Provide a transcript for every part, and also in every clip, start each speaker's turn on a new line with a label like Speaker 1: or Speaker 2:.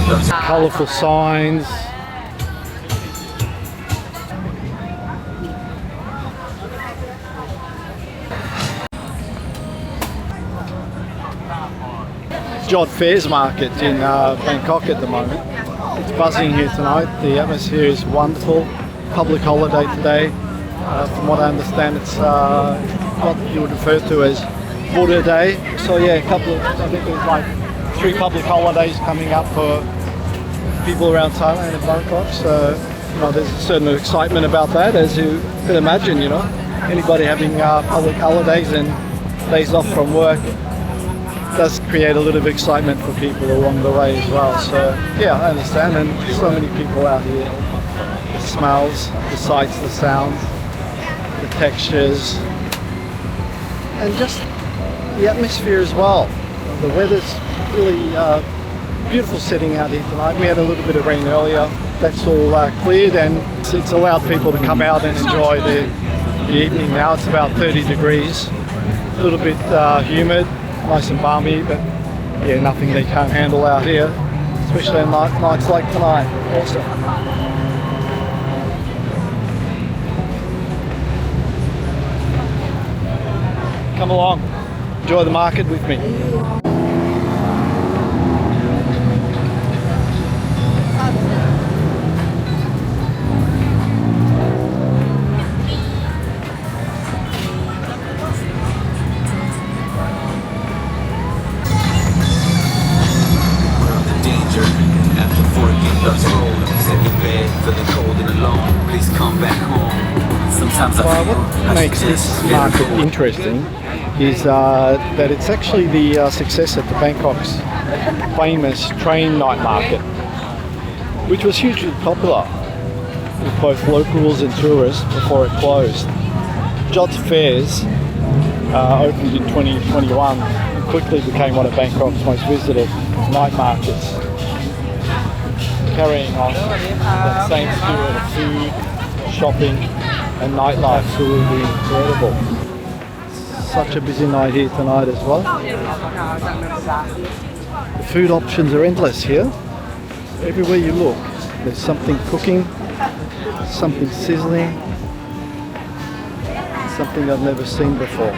Speaker 1: Colourful signs. Jodd Fairs market in Bangkok at the moment. It's buzzing here tonight. The atmosphere is wonderful. Public holiday today. From what I understand, it's what you would refer to as Buddha Day. So yeah, I think there's like 3 public holidays coming up for people around Thailand and Bangkok. So there's a certain excitement about that, as you can imagine. Anybody having public holidays and days off from work does create a little bit of excitement for people along the way as well. So yeah, I understand, and so many people out here. The smells, the sights, the sounds, the textures, and just the atmosphere as well. The weather's really beautiful setting out here tonight. We had a little bit of rain earlier. That's all cleared, and it's allowed people to come out and enjoy the evening now. It's about 30 degrees, a little bit humid, nice and balmy, but yeah, nothing they can't handle out here, especially on nights like tonight also. Come along, enjoy the market with me. What makes this market interesting is that it's actually the successor to Bangkok's famous train night market, which was hugely popular with both locals and tourists before it closed. Jodd Fairs opened in 2021 and quickly became one of Bangkok's most visited night markets, carrying on that same spirit of food, shopping and nightlife. Absolutely incredible. Such a busy night here tonight as well. The food options are endless here. Everywhere you look, there's something cooking, something sizzling, something I've never seen before.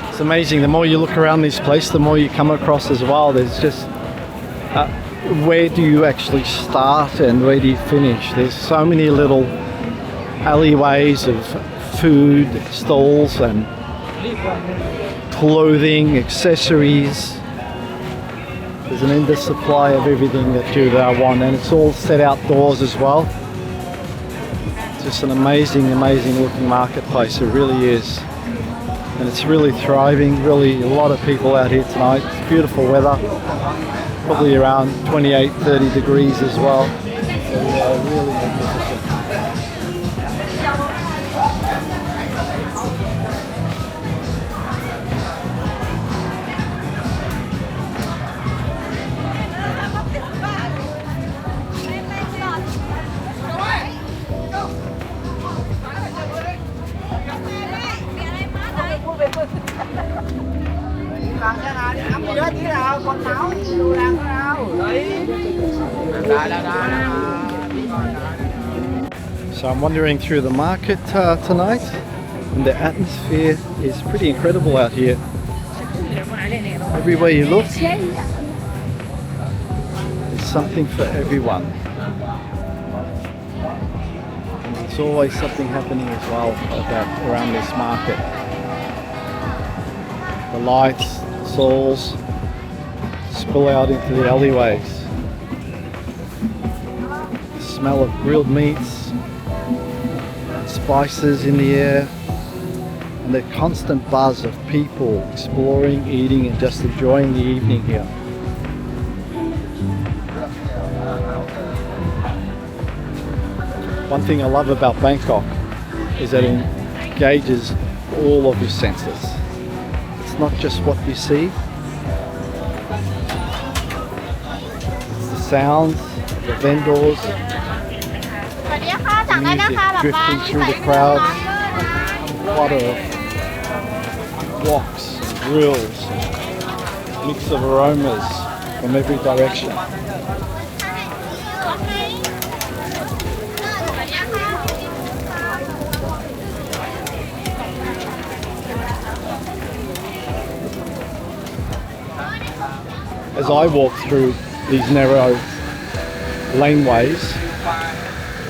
Speaker 1: It's amazing. The more you look around this place, the more you come across as well. There's just where do you actually start and where do you finish? There's so many little alleyways of food stalls and clothing, accessories. There's an endless supply of everything that you want, and it's all set outdoors as well. It's just an amazing looking marketplace. It really is. And it's really thriving, really a lot of people out here tonight. It's beautiful weather, probably around 28, 30 degrees as well. So really magnificent. So I'm wandering through the market tonight, and the atmosphere is pretty incredible out here. Everywhere you look, there's something for everyone. And there's always something happening as well around this market. The lights, the stalls spill out into the alleyways. smell of grilled meats, spices in the air, and the constant buzz of people exploring, eating, and just enjoying the evening here. One thing I love about Bangkok is that it engages all of your senses. It's not just what you see, it's the sounds, the vendors, the music drifting through the crowds, the flutter of woks, grills, mix of aromas from every direction. As I walk through these narrow laneways,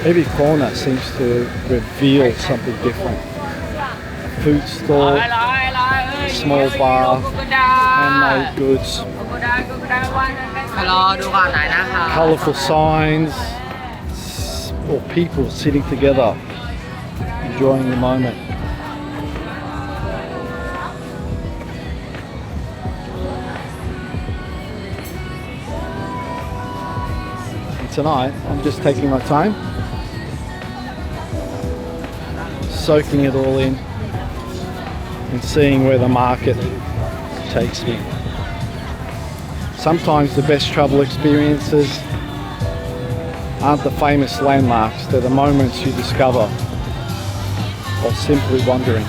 Speaker 1: every corner seems to reveal something different. A food store, a small bar, handmade goods, colourful signs, or people sitting together, enjoying the moment. Tonight, I'm just taking my time, soaking it all in and seeing where the market takes me. Sometimes the best travel experiences aren't the famous landmarks, they're the moments you discover while simply wandering.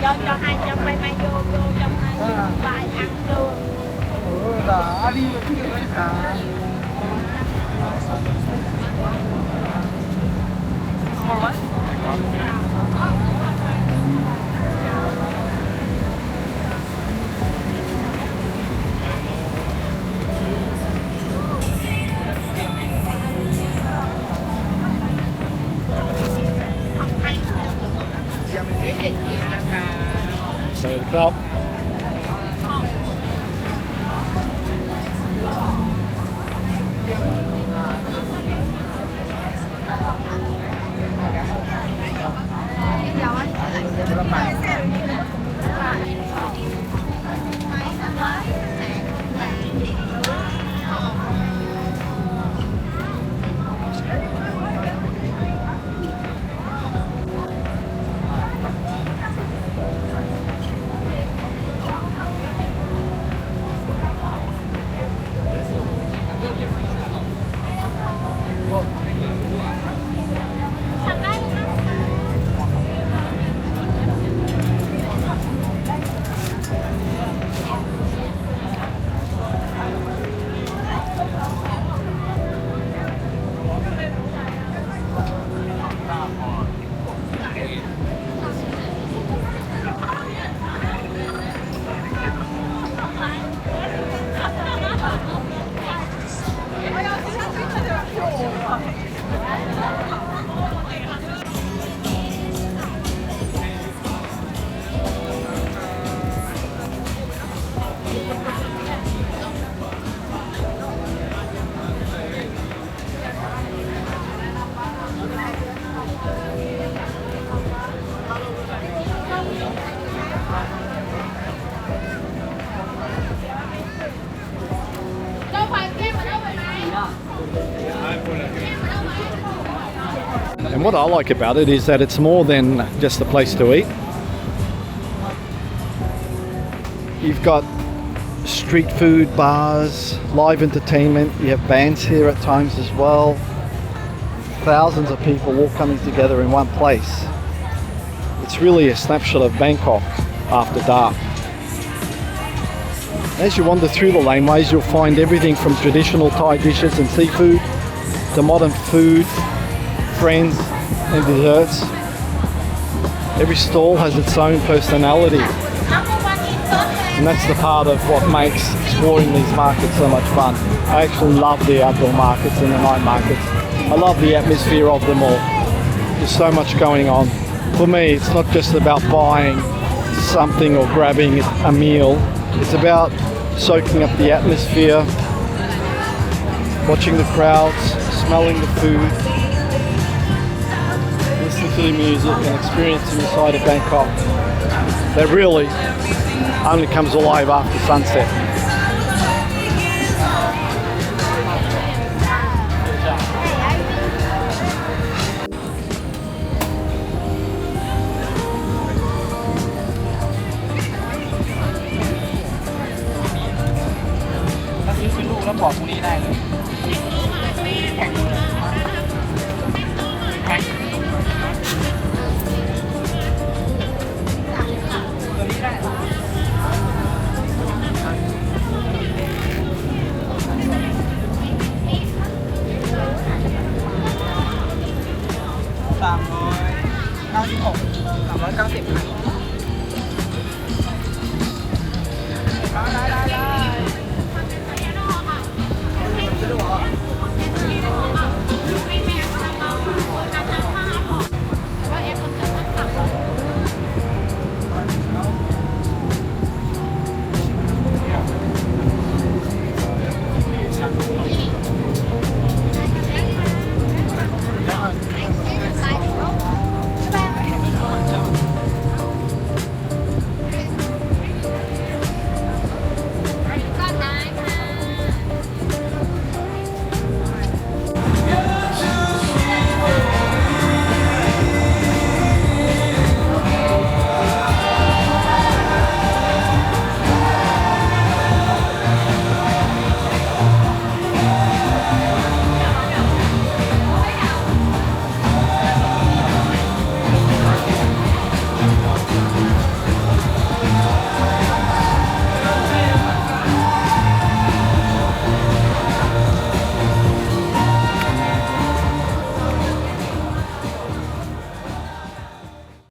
Speaker 2: cho 200 may may vô trong vài ăn luôn.
Speaker 3: Đi
Speaker 1: So the belt. And what I like about it is that it's more than just a place to eat. You've got street food, bars, live entertainment. You have bands here at times as well. Thousands of people all coming together in one place. It's really a snapshot of Bangkok after dark. As you wander through the laneways, you'll find everything from traditional Thai dishes and seafood to modern food, friends and desserts. Every stall has its own personality. And that's the part of what makes exploring these markets so much fun. I actually love the outdoor markets and the night markets. I love the atmosphere of them all. There's so much going on. For me, it's not just about buying something or grabbing a meal. It's about soaking up the atmosphere, watching the crowds, smelling the food, listening to the music and experiencing the side of Bangkok that really only comes alive after sunset.
Speaker 3: $396 $390